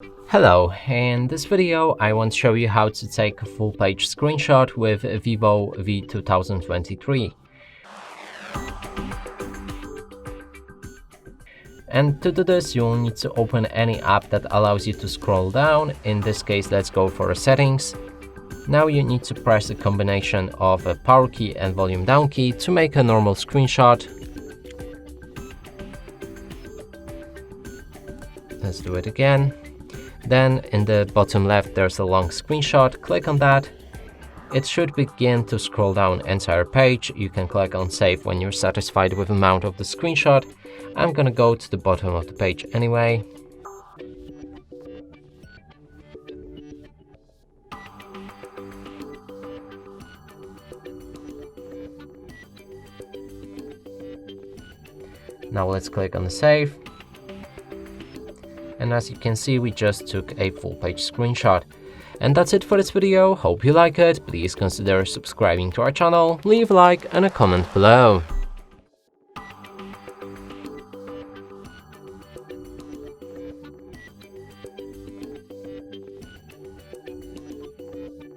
Hello, in this video I want to show you how to take a full page screenshot with VIVO V2023. And to do this you'll need to open any app that allows you to scroll down. In this case, let's go for settings. Now you need to press a combination of a power key and volume down key to make a normal screenshot. Let's do it again. Then in the bottom left there's a long screenshot, click on that. It should begin to scroll down entire page. You can click on save when you're satisfied with the amount of the screenshot. I'm gonna go to the bottom of the page anyway. Now let's click on the save. And as you can see, we just took a full page screenshot. And that's it for this video. Hope you like it. Please consider subscribing to our channel, leave a like and a comment below.